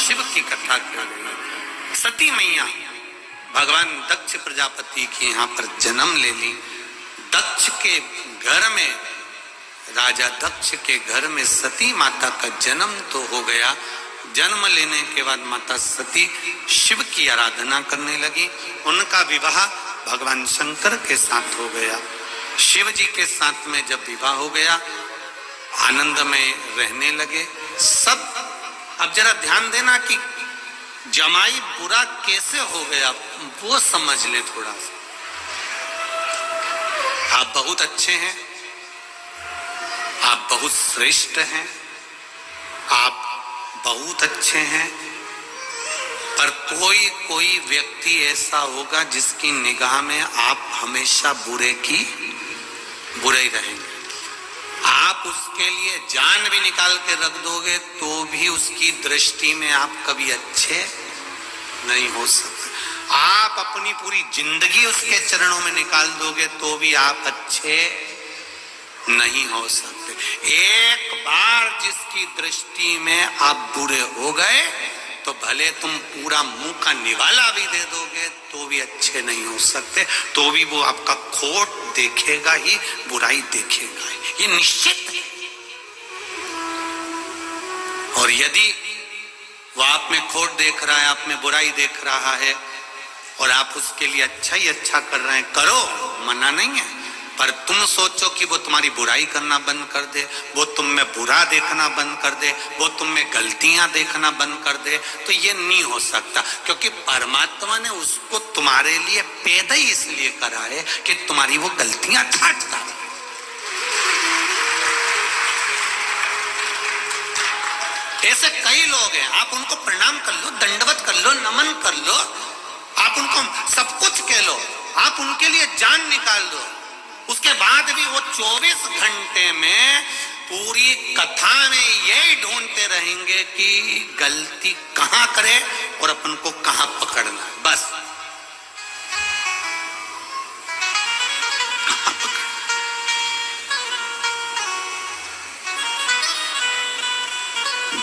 शिव की कथा कर रही है। सती मैया भगवान दक्ष प्रजापति के यहाँ पर जन्म ले ली। दक्ष के घर में, राजा दक्ष के घर में सती माता का जन्म तो हो गया। जन्म लेने के बाद माता सती शिव की आराधना करने लगी। उनका विवाह भगवान शंकर के साथ हो गया। शिव जी के साथ में जब विवाह हो गया, आनंद में रहने लगे सब। अब जरा ध्यान देना कि जमाई बुरा कैसे हो गया वो समझ ले थोड़ा सा। आप बहुत अच्छे हैं, आप बहुत श्रेष्ठ हैं, आप बहुत अच्छे हैं, पर कोई कोई व्यक्ति ऐसा होगा जिसकी निगाह में आप हमेशा बुरे ही रहेंगे। आप उसके लिए जान भी निकाल के रख दोगे तो भी उसकी दृष्टि में आप कभी अच्छे नहीं हो सकते। आप अपनी पूरी जिंदगी उसके चरणों में निकाल दोगे तो भी आप अच्छे नहीं हो सकते। एक बार जिसकी दृष्टि में आप बुरे हो गए तो भले तुम पूरा मुंह का निवाला भी दे दोगे तो भी अच्छे नहीं हो सकते, तो भी वो आपका खोट देखेगा ही, बुराई देखेगा ही, ये निश्चित है। और यदि वो आप में खोट देख रहा है, आप में बुराई देख रहा है और आप उसके लिए अच्छा ही अच्छा कर रहे हैं, करो, मना नहीं है, पर तुम सोचो कि वो तुम्हारी बुराई करना बंद कर दे, वो तुम में बुरा देखना बंद कर दे, वो तुम में गलतियां देखना बंद कर दे, तो ये नहीं हो सकता। क्योंकि परमात्मा ने उसको तुम्हारे लिए पैदा ही इसलिए करा है कि तुम्हारी वो गलतियां छांटता है। ऐसे कई लोग हैं, आप उनको प्रणाम कर लो, दंडवत कर लो, नमन कर लो, आप उनको सब कुछ कह लो, आप उनके लिए जान निकाल दो, उसके बाद भी वो 24 घंटे में पूरी कथा में यही ढूंढते रहेंगे कि गलती कहां करे और अपन को कहां पकड़ना है। बस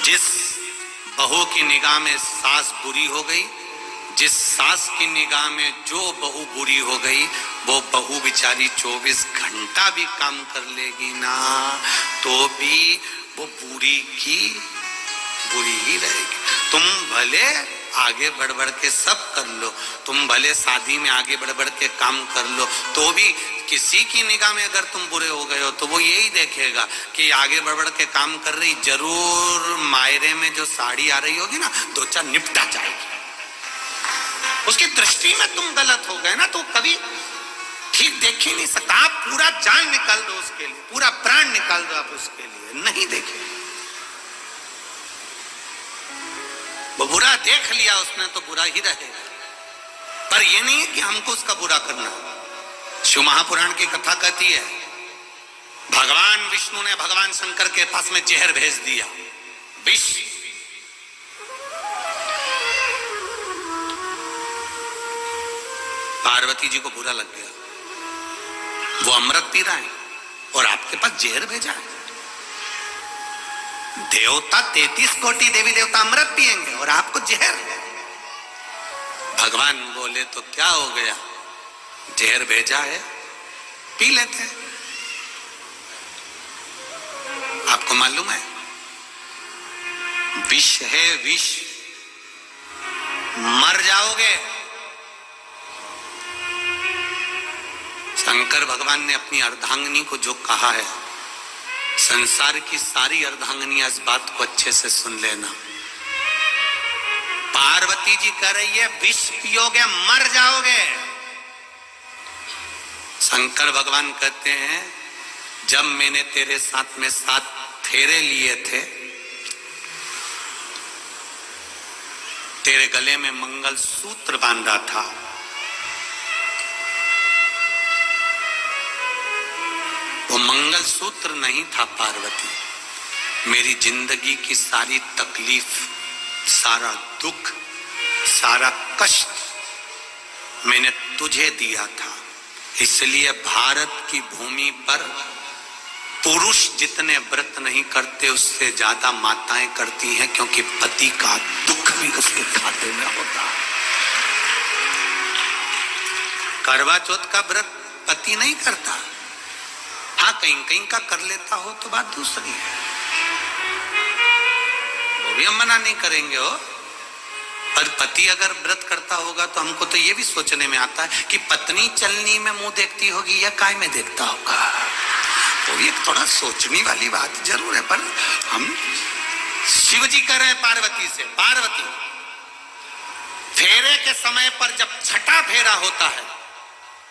जिस बहू की निगाह में सास बुरी हो गई, जिस सास की निगाह में जो बहू बुरी हो गई, वो बहू बेचारी 24 घंटा भी काम कर लेगी ना तो भी वो बुरी की बुरी ही रहेगी। तुम भले आगे बढ़ बढ़ के सब कर लो, तुम भले शादी में आगे बढ़ बढ़ के काम कर लो, तो भी किसी की निगाह में अगर तुम बुरे हो गए हो तो वो यही देखेगा कि आगे बढ़ बढ़ के काम कर रही, जरूर मायरे में जो साड़ी आ रही होगी ना, 2-4 निपटा जाएगी। उसकी दृष्टि में तुम गलत हो गए ना तो कभी ठीक देख ही नहीं सकता। आप पूरा जान निकाल दो उसके लिए, पूरा प्राण निकाल दो आप उसके लिए, नहीं देखे। वो बुरा देख लिया उसने तो बुरा ही रहेगा, पर ये नहीं है कि हमको उसका बुरा करना। शिव महापुराण की कथा कहती है, भगवान विष्णु ने भगवान शंकर के पास में जहर भेज दिया, विष। पार्वती जी को बुरा लग गया, वो अमृत पी रहा है और आपके पास जहर भेजा है। देवता 33 कोटि देवी देवता अमृत पिएंगे और आपको जहर। भगवान बोले तो क्या हो गया, जहर भेजा है, पी लेते हैं। आपको मालूम है विष है, विष, मर जाओगे। शंकर भगवान ने अपनी अर्धांगिनी को जो कहा है, संसार की सारी अर्धांगिनियां इस बात को अच्छे से सुन लेना। पार्वती जी कह रही है विष पियोगे मर जाओगे। शंकर भगवान कहते हैं जब मैंने तेरे साथ में 7 फेरे लिए थे, तेरे गले में मंगल सूत्र बांधा था, वो मंगल सूत्र नहीं था पार्वती, मेरी जिंदगी की सारी तकलीफ, सारा दुख, सारा कष्ट मैंने तुझे दिया था। इसलिए भारत की भूमि पर पुरुष जितने व्रत नहीं करते उससे ज्यादा माताएं करती हैं, क्योंकि पति का दुख भी उसके खाते में होता है। करवा चौथ का व्रत पति नहीं करता, हाँ कहीं कहीं का कर लेता हो तो बात दूसरी है, वो भी हम मना नहीं करेंगे हो। पर पति अगर व्रत करता होगा तो हमको तो ये भी सोचने में आता है कि पत्नी चलनी में मुंह देखती होगी या काय में देखता होगा। वो भी एक थोड़ा सोचने वाली बात जरूर है। पर हम शिव जी कह रहे हैं पार्वती से, पार्वती फेरे के समय पर जब छठा फेरा होता है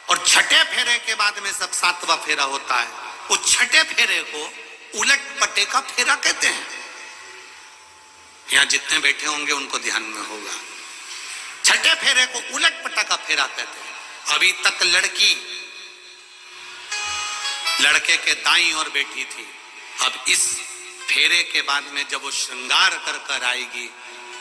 और छठे फेरे के बाद में सब सातवां फेरा होता है, उस छठे फेरे को उलट पट्टे का फेरा कहते हैं। यहां जितने बैठे होंगे उनको ध्यान में होगा, छठे फेरे को उलट पट्टा का फेरा कहते हैं। अभी तक लड़की लड़के के दाईं ओर बैठी थी, अब इस फेरे के बाद में जब वो श्रृंगार कर कर आएगी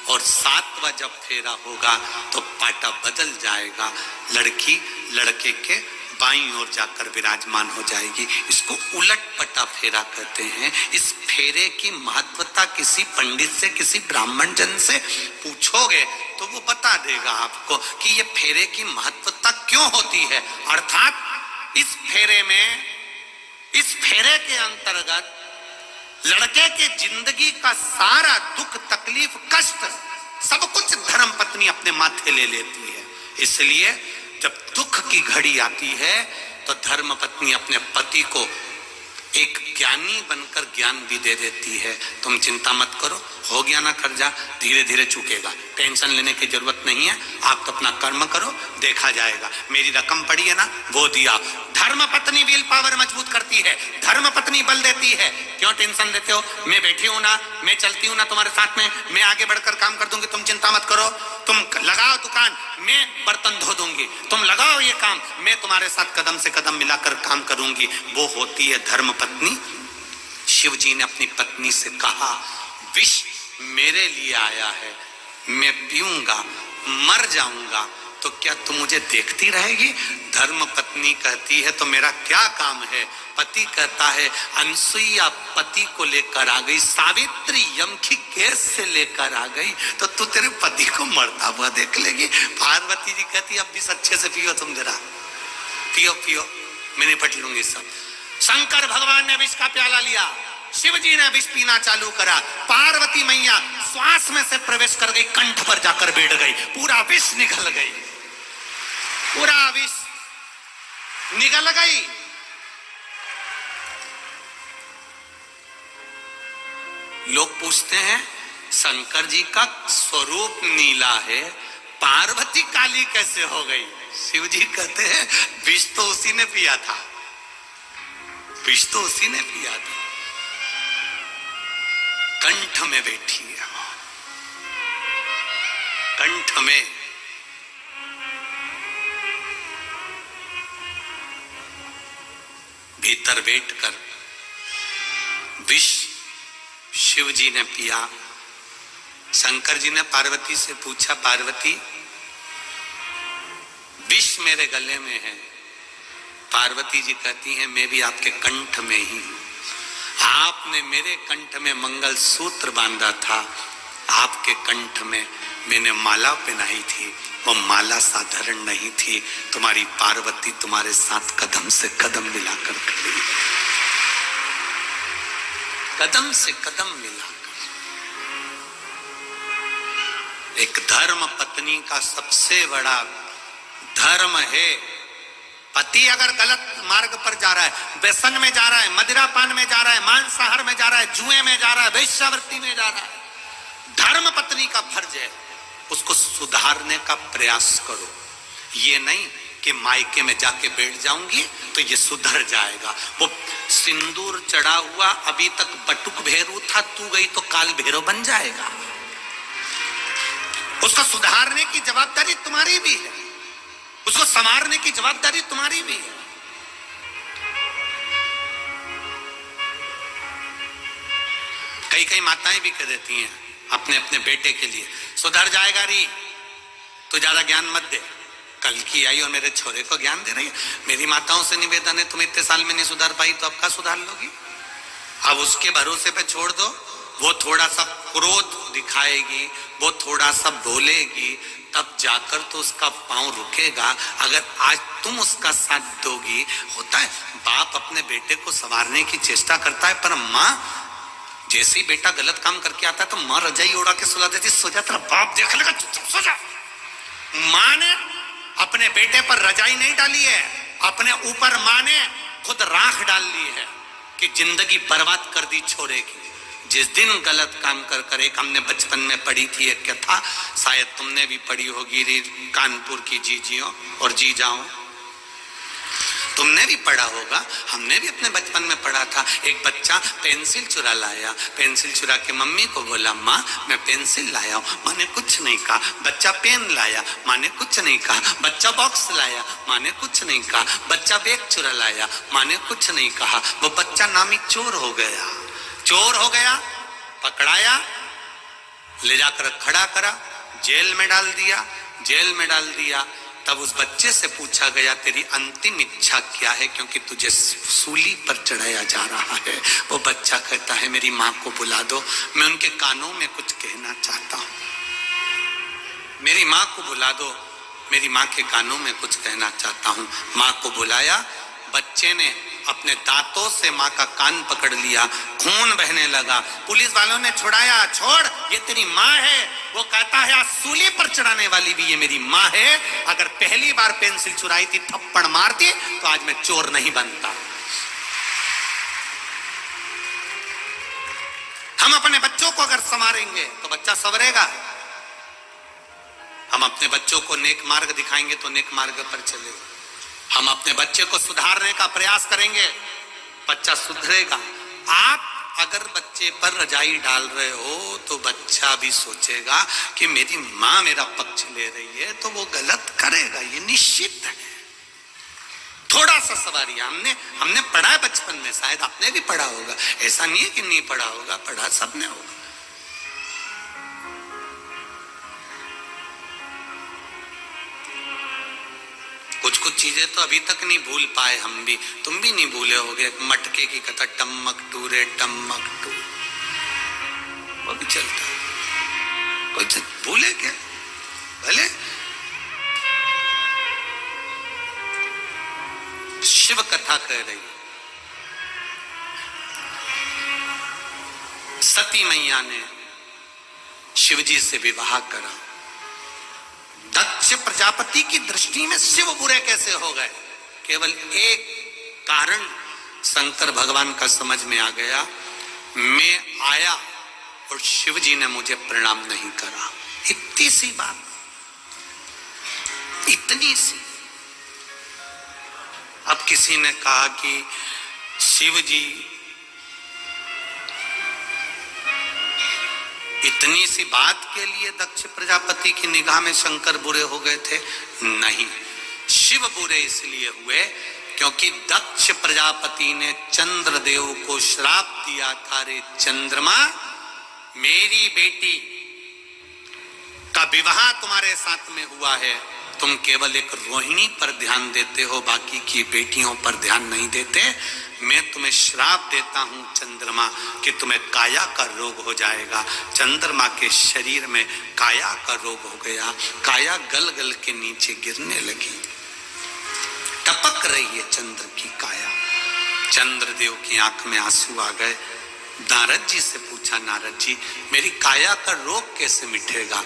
और सातवां जब फेरा होगा तो पाटा बदल जाएगा, लड़की लड़के के बाईं ओर जाकर विराजमान हो जाएगी। इसको उलट पटा फेरा कहते हैं। इस फेरे की महत्वता किसी पंडित से, किसी ब्राह्मण जन से पूछोगे तो वो बता देगा आपको कि ये फेरे की महत्वता क्यों होती है। अर्थात इस फेरे में, इस फेरे के अंतर्गत लड़के के जिंदगी का सारा दुख, तकलीफ, कष्ट सब कुछ धर्म पत्नी अपने माथे ले लेती है। इसलिए जब दुख की घड़ी आती है तो धर्म पत्नी अपने पति को एक ज्ञानी बनकर ज्ञान भी दे देती है। तुम चिंता मत करो, हो गया ना कर्जा, धीरे धीरे चुकेगा, टेंशन लेने की जरूरत नहीं है, आप तो अपना कर्म करो, देखा जाएगा। मेरी रकम पड़ी है ना, वो दिया। धर्म पत्नी विल पावर मजबूत करती है, धर्म पत्नी बल देती है। क्यों टेंशन लेते हो, मैं बैठी हूं ना, मैं चलती हूं ना तुम्हारे साथ में, मैं आगे बढ़कर काम कर दूंगी, तुम चिंता मत करो। तुम लगाओ दुकान, मैं बर्तन धो दूंगी, तुम लगाओ ये काम, मैं तुम्हारे साथ कदम से कदम मिलाकर काम करूंगी। वो होती है धर्म पत्नी। शिव जी ने अपनी पत्नी से कहा, विष मेरे लिए आया है, मैं पीऊंगा, मर जाऊंगा, तो क्या तुम मुझे देखती रहेगी? धर्म पत्नी कहती है तो मेरा क्या काम है? पति कहता है अनसुईया पति को लेकर आ गई, सावित्री यम की केस से लेकर आ गई, तो तू तेरे पति को मरता हुआ देख लेगी। पार्वती जी कहती अब भी अच्छे से पियो, तुम जरा पियो पियो, मैं निपट लूंगी सब। शंकर भगवान ने विष का प्याला लिया, शिव जी ने विष पीना चालू करा, पार्वती मैया श्वास में से प्रवेश कर गई, कंठ पर जाकर बैठ गई, पूरा विष निकल गई, पूरा विष निकल गई। लोग पूछते हैं शंकर जी का स्वरूप नीला है, पार्वती काली कैसे हो गई? शिव जी कहते हैं विष तो उसी ने पिया था, विष तो उसी ने पिया था, कंठ में बैठी है, कंठ में। भीतर बैठकर विष शिव जी ने पिया। शंकर जी ने पार्वती से पूछा, पार्वती विष मेरे गले में है। पार्वती जी कहती हैं मैं भी आपके कंठ में ही हूं, आपने मेरे कंठ में मंगल सूत्र बांधा था, आपके कंठ में मैंने माला पहनाई थी, वो माला साधारण नहीं थी। तुम्हारी पार्वती तुम्हारे साथ कदम से कदम मिलाकर खड़ी है, कदम से कदम मिलाकर। एक धर्म पत्नी का सबसे बड़ा धर्म है, पति अगर गलत मार्ग पर जा रहा है, व्यसन में जा रहा है, मदिरा पान में जा रहा है, मांसाहार में जा रहा है, जुए में जा रहा है, वेश्यावृत्ति में जा रहा है, धर्म पत्नी का फर्ज है उसको सुधारने का प्रयास करो। ये नहीं कि मायके में जाके बैठ जाऊंगी तो ये सुधर जाएगा। वो सिंदूर चढ़ा हुआ अभी तक बटुक भैरू था, तू गई तो काल भैरव बन जाएगा। उसको सुधारने की जवाबदारी तुम्हारी भी है, उसको संवारने की जवाबदारी तुम्हारी भी है। कई कई माताएं भी कह देती हैं अपने अपने बेटे के लिए, सुधर जाएगा री, तो ज्यादा ज्ञान मत दे। कल की आई और मेरे छोरे को ज्ञान दे रही है। मेरी माताओं से निवेदन है, तुम इतने साल में नहीं सुधार पाई तो अब का सुधार लोगी? अब उसके भरोसे पे छोड़ दो, वो थोड़ा सा क्रोध दिखाएगी, वो थोड़ा सा बोलेगी, तब जाकर तो उसका पांव रुकेगा। अगर आज तुम उसका साथ दोगी, होता है बाप अपने बेटे को संवारने की चेष्टा करता है, पर माँ जैसे ही बेटा गलत काम करके आता है तो माँ रजाई ओढ़ा के सुला देती, सो जा तेरा बाप देख लेगा, सो जा। माँ ने अपने बेटे पर रजाई नहीं डाली है, अपने ऊपर माँ ने खुद राख डाल ली है कि जिंदगी बर्बाद कर दी छोरे की। जिस दिन गलत काम कर एक हमने बचपन में पढ़ी थी एक कथा, शायद तुमने भी पढ़ी होगी, कानपुर की जीजियों और जीजाओं, तुमने भी पढ़ा होगा, हमने भी अपने बचपन में पढ़ा था। एक बच्चा पेंसिल चुरा लाया, पेंसिल चुरा के मम्मी को बोला, माँ मैं पेंसिल लाया हूँ। माँ ने कुछ नहीं कहा। बच्चा पेन लाया, माँ ने कुछ नहीं कहा। बच्चा बॉक्स लाया, माँ ने कुछ नहीं कहा। बच्चा बैग चुरा लाया, माँ ने कुछ नहीं कहा। वो बच्चा नामी चोर हो गया, चोर हो गया, पकड़ाया, ले जाकर खड़ा करा, जेल में डाल दिया, जेल में डाल दिया। तब उस बच्चे से पूछा गया, तेरी अंतिम इच्छा क्या है, क्योंकि तुझे सूली पर चढ़ाया जा रहा है। वो बच्चा कहता है, मेरी माँ को बुला दो, मैं उनके कानों में कुछ कहना चाहता हूँ। मेरी माँ को बुला दो, मेरी माँ के कानों में कुछ कहना चाहता हूँ। माँ को बुलाया, बच्चे ने अपने दांतों से माँ का कान पकड़ लिया, खून बहने लगा। पुलिस वालों ने छुड़ाया, छोड़, ये तेरी माँ है। वो कहता है, आज सूली पर चढ़ाने वाली भी ये मेरी माँ है। अगर पहली बार पेंसिल चुराई थी, थप्पड़ मारती, तो आज मैं चोर नहीं बनता। हम अपने बच्चों को अगर संवारेंगे तो बच्चा संवरेगा। हम अपने बच्चों को नेक मार्ग दिखाएंगे तो नेक मार्ग पर चलेगा। हम अपने बच्चे को सुधारने का प्रयास करेंगे, बच्चा सुधरेगा। आप अगर बच्चे पर रजाई डाल रहे हो तो बच्चा भी सोचेगा कि मेरी माँ मेरा पक्ष ले रही है, तो वो गलत करेगा, ये निश्चित है। थोड़ा सा सवारी हमने पढ़ा है बचपन में, शायद आपने भी पढ़ा होगा, ऐसा नहीं है कि नहीं पढ़ा होगा, पढ़ा सबने होगा। कुछ कुछ चीजें तो अभी तक नहीं भूल पाए हम भी, तुम भी नहीं भूले होगे। मटके की कथा, टम्मक टू रे टम्मक टू, वो भी चलता है, कोई भूले क्या? भले शिव कथा कह रही, सती मैया ने शिवजी से विवाह करा। दक्ष प्रजापति की दृष्टि में शिव बुरे कैसे हो गए? केवल एक कारण शंकर भगवान का समझ में आ गया, मैं आया और शिवजी ने मुझे प्रणाम नहीं करा। इतनी सी बात, इतनी सी। अब किसी ने कहा कि शिवजी इतनी सी बात के लिए दक्ष प्रजापति की निगाह में शंकर बुरे हो गए थे? नहीं, शिव बुरे इसलिए हुए क्योंकि दक्ष प्रजापति ने चंद्रदेव को श्राप दिया था, रे चंद्रमा, मेरी बेटी का विवाह तुम्हारे साथ में हुआ है, तुम केवल एक रोहिणी पर ध्यान देते हो, बाकी की बेटियों पर ध्यान नहीं देते। मैं तुम्हें श्राप देता हूं चंद्रमा कि तुम्हें काया का रोग हो जाएगा। चंद्रमा के शरीर में काया का रोग हो गया, काया गल गल के नीचे गिरने लगी, टपक रही है चंद्र की काया। चंद्रदेव की आंख में आंसू आ गए। नारद जी से पूछा, नारद जी मेरी काया का रोग कैसे मिटेगा?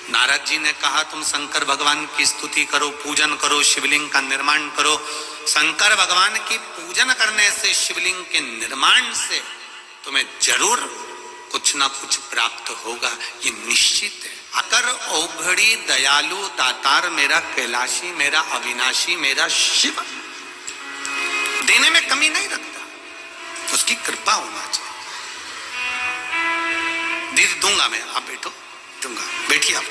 नारद जी ने कहा, तुम शंकर भगवान की स्तुति करो, पूजन करो, शिवलिंग का निर्माण करो। शंकर भगवान की पूजन करने से, शिवलिंग के निर्माण से तुम्हें जरूर कुछ ना कुछ प्राप्त होगा, ये निश्चित है। अकर औघड़ी दयालु दातार मेरा कैलाशी, मेरा अविनाशी, मेरा शिव, देने में कमी नहीं रखता, उसकी कृपा होना चाहिए। दीदी दूंगा मैं, आप बैठो, दूंगा, बैठिए आप,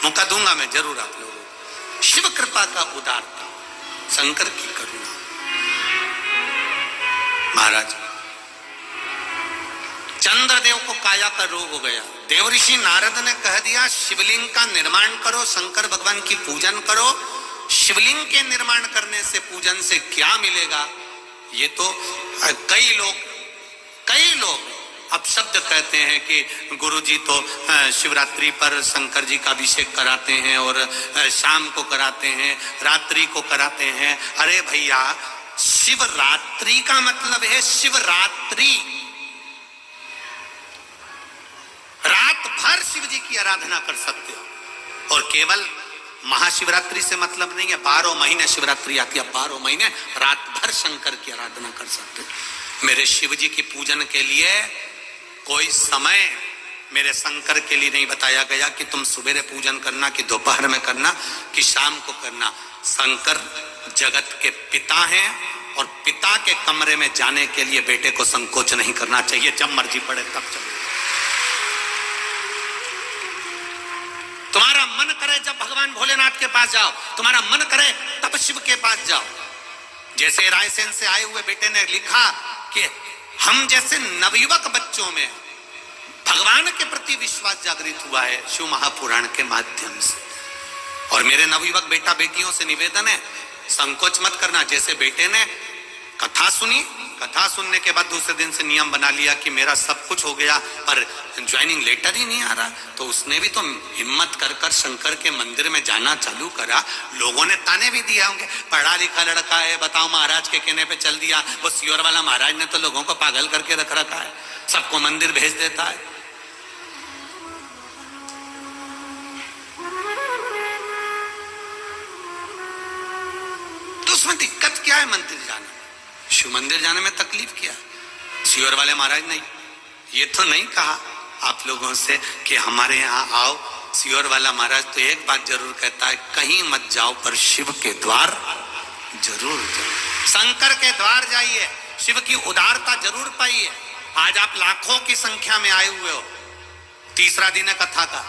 मौका दूंगा मैं जरूर आप लोगों को। शिव कृपा का उदारता, शंकर की करुणा। महाराज, चंद्रदेव को काया का रोग हो गया। देवऋषि नारद ने कह दिया, शिवलिंग का निर्माण करो, शंकर भगवान की पूजन करो। शिवलिंग के निर्माण करने से, पूजन से क्या मिलेगा? ये तो कई लोग कई लोग अब शब्द कहते हैं कि गुरुजी तो शिवरात्रि पर शंकर जी का अभिषेक कराते हैं और शाम को कराते हैं, रात्रि को कराते हैं। अरे भैया, शिवरात्रि का मतलब है शिवरात्रि, रात भर शिव जी की आराधना कर सकते हो। और केवल महाशिवरात्रि से मतलब नहीं है, 12 महीने शिवरात्रि आती है, 12 महीने रात भर शंकर की आराधना कर सकते हो। मेरे शिव जी की पूजन के लिए कोई समय मेरे शंकर के लिए नहीं बताया गया कि तुम सुबह पूजन करना, कि दोपहर में करना, कि शाम को करना। शंकर जगत के पिता हैं और पिता के कमरे में जाने के लिए बेटे को संकोच नहीं करना चाहिए, जब मर्जी पड़े तब चलो। तुम्हारा मन करे जब भगवान भोलेनाथ के पास जाओ, तुम्हारा मन करे तब शिव के पास जाओ। जैसे रायसेन से आए हुए बेटे ने लिखा कि हम जैसे नवयुवक बच्चों में भगवान के प्रति विश्वास जागृत हुआ है शिव महापुराण के माध्यम से। और मेरे नवयुवक बेटा बेटियों से निवेदन है, संकोच मत करना। जैसे बेटे ने कथा सुनी, कथा सुनने के बाद दूसरे दिन से नियम बना लिया कि मेरा सब कुछ हो गया पर ज्वाइनिंग लेटर ही नहीं आ रहा, तो उसने भी तो हिम्मत कर कर शंकर के मंदिर में जाना चालू करा। लोगों ने ताने भी दिया होंगे, पढ़ा लिखा लड़का है, बताओ महाराज के कहने पे चल दिया। वो सियोर वाला महाराज ने तो लोगों को पागल करके रख रखा है, सबको मंदिर भेज देता है। तो उसमें दिक्कत क्या है मंदिर जाने में? शिव मंदिर जाने में तकलीफ क्या? सियोर वाले महाराज ने ये तो नहीं कहा आप लोगों से कि हमारे यहाँ आओ। सियोर वाला महाराज तो एक बात जरूर कहता है, कहीं मत जाओ पर शिव के द्वार जरूर जाओ, शंकर के द्वार जाइए, शिव की उदारता जरूर पाइए। आज आप लाखों की संख्या में आए हुए हो, तीसरा दिन है कथा का,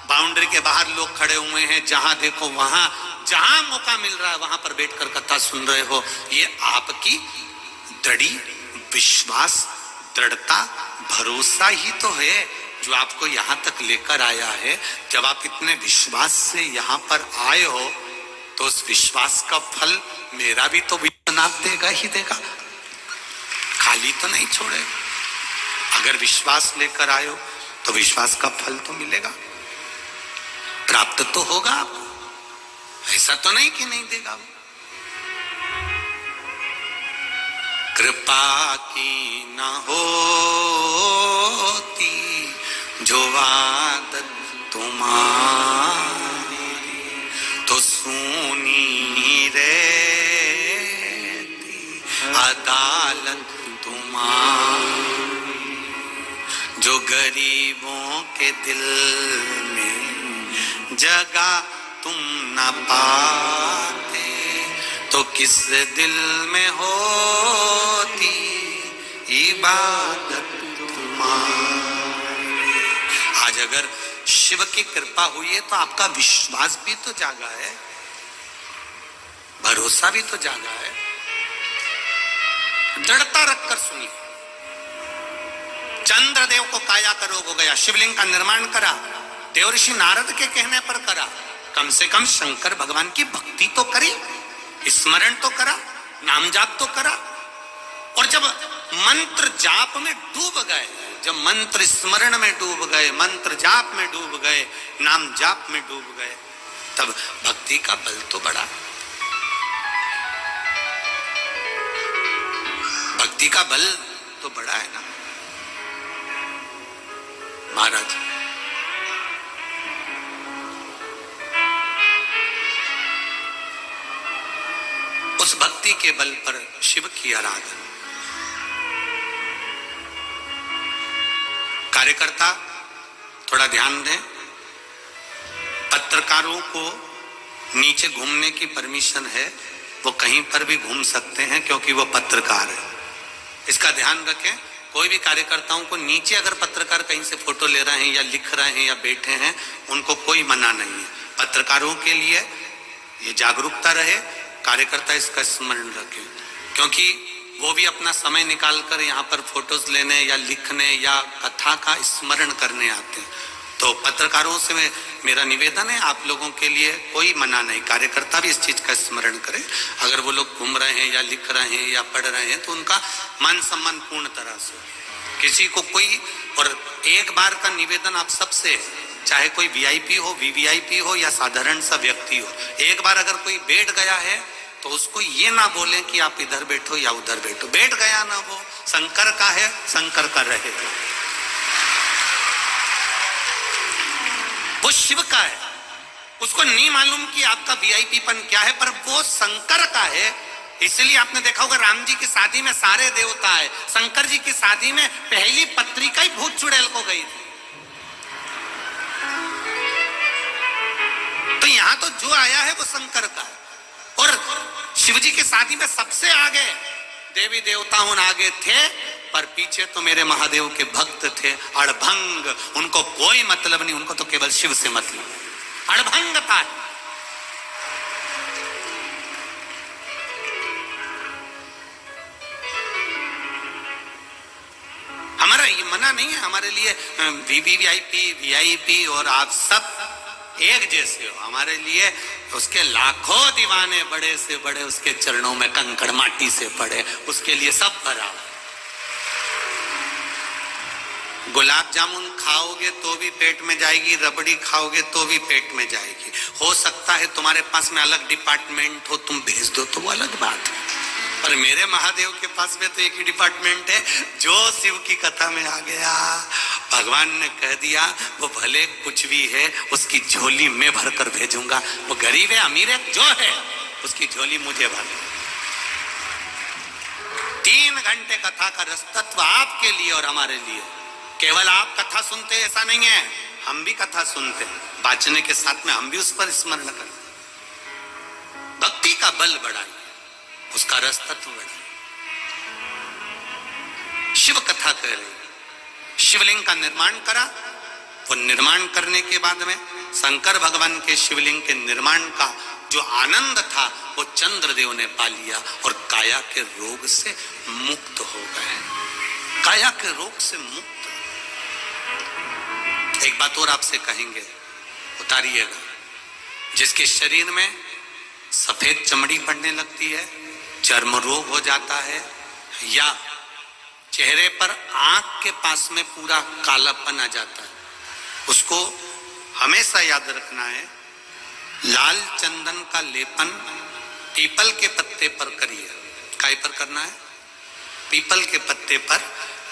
बाउंड्री के बाहर लोग खड़े हुए हैं, जहां देखो वहां, जहां मौका मिल रहा है वहां पर बैठकर कथा सुन रहे हो। ये आपकी दृढ़ विश्वास, दृढ़ता, भरोसा ही तो है जो आपको यहां तक लेकर आया है। जब आप इतने विश्वास से यहां पर आए हो तो उस विश्वास का फल मेरा भी तो विश्वनाथ देगा ही देगा, खाली तो नहीं छोड़ेगा। अगर विश्वास लेकर आए हो तो विश्वास का फल तो मिलेगा, प्राप्त तो होगा आपको, ऐसा तो नहीं कि नहीं देगा वो। कृपा की न होती जो आदत तुम्हारी, तो सुनी रहती अदालत तुम्हारी। जो गरीबों के दिल में जगह तुम न पाते, तो किस दिल में होती इबादत तुम्हारी। आज अगर शिव की कृपा हुई है तो आपका विश्वास भी तो जागा है, भरोसा भी तो जागा है। दृढ़ता रखकर सुनिए। चंद्रदेव को काया का रोग हो गया, शिवलिंग का निर्माण करा, देवर्षि नारद के कहने पर करा। कम से कम शंकर भगवान की भक्ति तो करी, स्मरण तो करा, नाम जाप तो करा। और जब मंत्र जाप में डूब गए, जब मंत्र स्मरण में डूब गए, मंत्र जाप में डूब गए, नाम जाप में डूब गए, तब भक्ति का बल तो बढ़ा। भक्ति का बल तो बढ़ा है ना महाराज। उस भक्ति के बल पर शिव की आराधना। कार्यकर्ता थोड़ा ध्यान दें, पत्रकारों को नीचे घूमने की परमिशन है, वो कहीं पर भी घूम सकते हैं क्योंकि वो पत्रकार है। इसका ध्यान रखें। कोई भी कार्यकर्ताओं को नीचे अगर पत्रकार कहीं से फोटो ले रहे हैं या लिख रहे हैं या बैठे हैं, उनको कोई मना नहीं है। पत्रकारों के लिए ये जागरूकता रहे, कार्यकर्ता इसका स्मरण रखें, क्योंकि वो भी अपना समय निकालकर यहाँ पर फोटोज लेने या लिखने या कथा का स्मरण करने आते हैं। तो पत्रकारों से मेरा निवेदन है, आप लोगों के लिए कोई मना नहीं, कार्यकर्ता भी इस चीज का स्मरण करें। अगर वो लोग घूम रहे हैं या लिख रहे हैं या पढ़ रहे हैं तो उनका मान सम्मान पूर्ण तरह से। किसी को कोई, और एक बार का निवेदन आप सबसे, चाहे कोई वीआईपी हो, वीवीआईपी हो या साधारण सा व्यक्ति हो, एक बार अगर कोई बैठ गया है तो उसको ये ना बोले कि आप इधर बैठो या उधर बैठो। बैठ गया ना, वो शंकर का है, शंकर का रहेगा। वो शिव का है, उसको नहीं मालूम कि आपका वीआईपीपन क्या है, पर वो शंकर का है। इसलिए आपने देखा होगा राम जी की शादी में सारे देवता है, शंकर जी की शादी में पहली पत्रिका ही भूत चुड़ैल को गई थी। तो यहां तो जो आया है वो शंकर का है। और शिव जी की शादी में सबसे आगे देवी देवता आगे थे, पर पीछे तो मेरे महादेव के भक्त थे अड़भंग। उनको कोई मतलब नहीं, उनको तो केवल शिव से मतलब, अड़भंग था। हमारा ये मना नहीं है, हमारे लिए वीवीआईपी, वीआईपी और आप सब एक जैसे हो। हमारे लिए उसके लाखों दीवाने, बड़े से बड़े, उसके चरणों में कंकड़ माटी से पड़े, उसके लिए सब बराबर। गुलाब जामुन खाओगे तो भी पेट में जाएगी, रबड़ी खाओगे तो भी पेट में जाएगी। हो सकता है तुम्हारे पास में अलग डिपार्टमेंट हो, तुम भेज दो तो वो अलग बात है, पर मेरे महादेव के पास में तो एक ही डिपार्टमेंट है। जो शिव की कथा में आ गया, भगवान ने कह दिया वो भले कुछ भी है, उसकी झोली में भर कर भेजूंगा। वो गरीब है अमीर है, जो है उसकी झोली मुझे भर। 3 घंटे कथा का रसतत्व आपके लिए और हमारे लिए। केवल आप कथा सुनते ऐसा नहीं है, हम भी कथा सुनते, बाचने के साथ में हम भी उस पर स्मरण करते। भक्ति का बल बढ़ाइए, उसका रस तत्व बढ़ाइए। शिव कथा कह रही, शिवलिंग का निर्माण करा। वो निर्माण करने के बाद में शंकर भगवान के शिवलिंग के निर्माण का जो आनंद था वो चंद्रदेव ने पा लिया और काया के रोग से मुक्त हो गए। काया के रोग से मुक्त। एक बात और आपसे कहेंगे, उतारिएगा। जिसके शरीर में सफेद चमड़ी पड़ने लगती है, चर्म रोग हो जाता है, या चेहरे पर आंख के पास में पूरा कालापन आ जाता है, उसको हमेशा याद रखना है, लाल चंदन का लेपन पीपल के पत्ते पर करिए। काय पर करना है? पीपल के पत्ते पर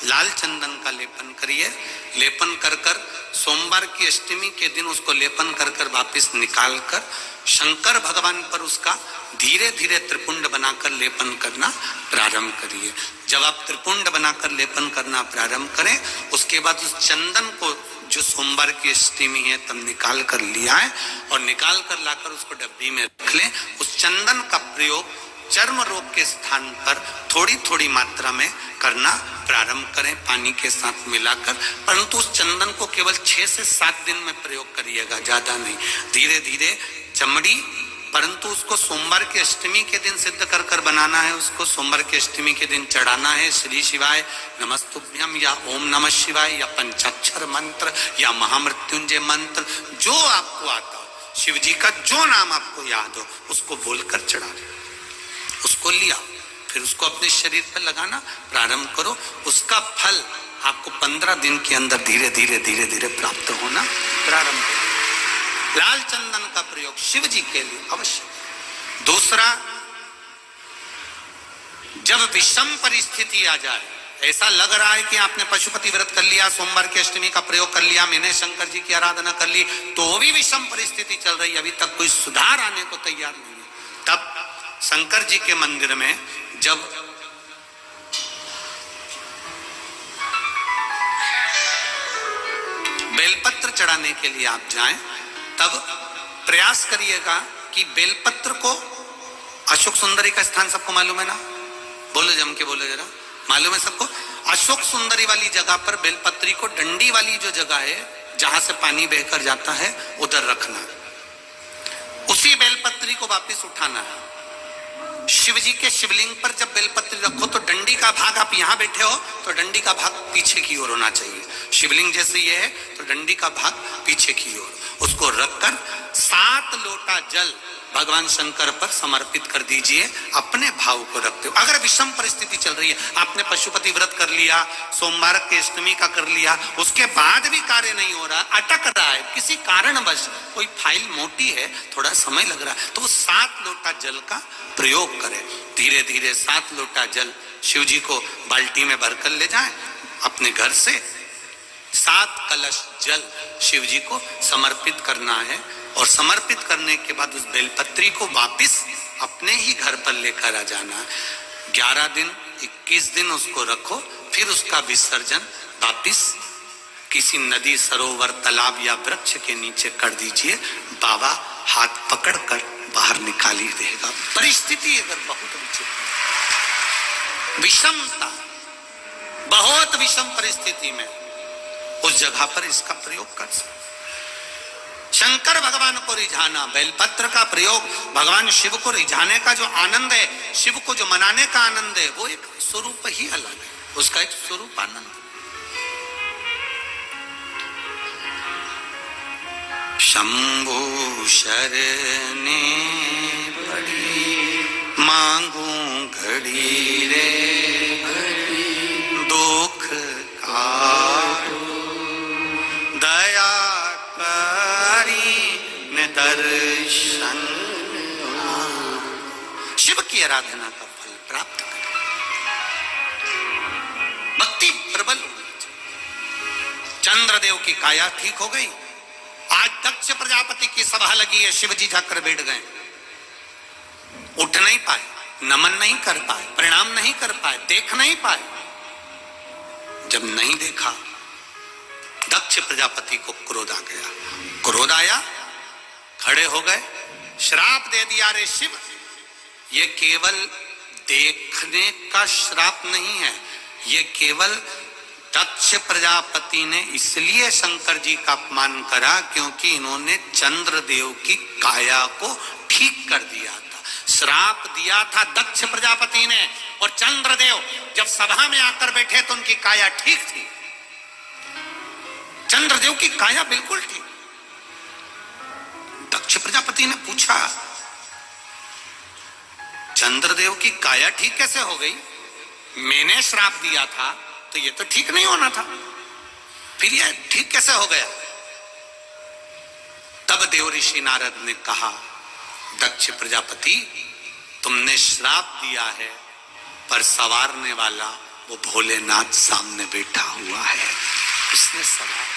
लाल चंदन का लेपन करिए। लेपन कर कर सोमवार की अष्टमी के दिन उसको लेपन कर कर वापिस निकाल कर शंकर भगवान पर उसका धीरे धीरे त्रिपुंड बनाकर लेपन करना प्रारंभ करिए। जब आप त्रिपुंड बनाकर लेपन करना प्रारंभ करें, उसके बाद उस चंदन को जो सोमवार की अष्टमी है तब निकाल कर लिया है और निकाल कर लाकर उसको डब्बी में रख लें। उस चंदन का प्रयोग चर्म रोग के स्थान पर थोड़ी थोड़ी मात्रा में करना प्रारंभ करें, पानी के साथ मिलाकर। परंतु उस चंदन को केवल 6 से 7 दिन में प्रयोग करिएगा, ज्यादा नहीं। धीरे धीरे चमड़ी, परंतु उसको सोमवार की अष्टमी के दिन सिद्ध कर कर बनाना है। उसको सोमवार की अष्टमी के दिन चढ़ाना है श्री शिवाय नमस्तुभ्यम या ओम नमः शिवाय या पंचाक्षर मंत्र या महामृत्युंजय मंत्र, जो आपको आता हो, शिव जी का जो नाम आपको याद हो उसको बोलकर चढ़ा दो। उसको लिया, फिर उसको अपने शरीर पर लगाना प्रारंभ करो। उसका फल आपको 15 दिन के अंदर धीरे धीरे धीरे धीरे प्राप्त होना प्रारंभ हो। लाल चंदन का प्रयोग शिव जी के लिए अवश्य। दूसरा, जब विषम परिस्थिति आ जाए, ऐसा लग रहा है कि आपने पशुपति व्रत कर लिया, सोमवार की अष्टमी का प्रयोग कर लिया, मैंने शंकर जी की आराधना कर ली, तो भी विषम परिस्थिति चल रही है, अभी तक कोई सुधार आने को तैयार नहीं है, तब शंकर जी के मंदिर में जब बेलपत्र चढ़ाने के लिए आप जाएं, तब प्रयास करिएगा कि बेलपत्र को, अशोक सुंदरी का स्थान सबको मालूम है ना? बोलो जम के बोलो जरा, मालूम है सबको? अशोक सुंदरी वाली जगह पर बेलपत्री को, डंडी वाली जो जगह है जहां से पानी बहकर जाता है, उधर रखना। उसी बेलपत्री को वापस उठाना है। शिव जी के शिवलिंग पर जब बेलपत्री रखो तो डंडी का भाग, आप यहां बैठे हो तो डंडी का भाग पीछे की ओर होना चाहिए। शिवलिंग जैसे ये है तो डंडी का भाग पीछे की ओर, उसको रखकर 7 लोटा जल भगवान शंकर पर समर्पित कर दीजिए, अपने भाव को रखते हो। अगर विषम परिस्थिति चल रही है, आपने पशुपति व्रत कर लिया, सोमवार के अष्टमी का कर लिया, उसके बाद भी कार्य नहीं हो रहा, अटक रहा है किसी कारणवश, कोई फाइल मोटी है, थोड़ा समय लग रहा है, तो 7 लोटा जल का प्रयोग करें। धीरे धीरे 7 लोटा जल शिव जी को बाल्टी में भरकर ले जाएं अपने घर से। 7 कलश जल शिव जी को समर्पित करना है और समर्पित करने के बाद उस बेलपत्री को वापिस अपने ही घर पर लेकर आ जाना है। 11 दिन 21 दिन उसको रखो, फिर उसका विसर्जन वापिस किसी नदी, सरोवर, तालाब या वृक्ष के नीचे कर दीजिए। बाबा हाथ पकड़कर बाहर निकाल ही देगा। परिस्थिति अगर बहुत विचित्र, विषमता, बहुत विषम परिस्थिति में उस जगह पर इसका प्रयोग कर सकते। शंकर भगवान को रिझाना, बेलपत्र का प्रयोग भगवान शिव को रिझाने का जो आनंद है, शिव को जो मनाने का आनंद है, वो एक स्वरूप ही अलग है, उसका एक स्वरूप आनंद। शंभु शरणे पड़ी मांगू घड़ी रे दुख काटो दया दर्शन। शिव की आराधना का फल प्राप्त करें, भक्ति प्रबल होनी चाहिए। चंद्रदेव की काया ठीक हो गई। आज दक्ष प्रजापति की सभा लगी है, शिव जी जाकर बैठ गए, उठ नहीं पाए, नमन नहीं कर पाए, प्रणाम नहीं कर पाए, देख नहीं पाए। जब नहीं देखा, दक्ष प्रजापति को क्रोध आ गया। क्रोध आया, खड़े हो गए, श्राप दे दिया, रे शिव, ये केवल देखने का श्राप नहीं है, ये केवल दक्ष प्रजापति ने इसलिए शंकर जी का अपमान करा क्योंकि इन्होंने चंद्रदेव की काया को ठीक कर दिया था। श्राप दिया था दक्ष प्रजापति ने, और चंद्रदेव जब सभा में आकर बैठे तो उनकी काया ठीक थी। चंद्रदेव की काया बिल्कुल ठीक। दक्ष प्रजापति ने पूछा, चंद्रदेव की काया ठीक कैसे हो गई? मैंने श्राप दिया था तो ये तो ठीक नहीं होना था, फिर ये ठीक कैसे हो गया? तब देव ऋषि नारद ने कहा, दक्ष प्रजापति, तुमने श्राप दिया है, पर सवारने वाला वो भोलेनाथ सामने बैठा हुआ है, उसने सवार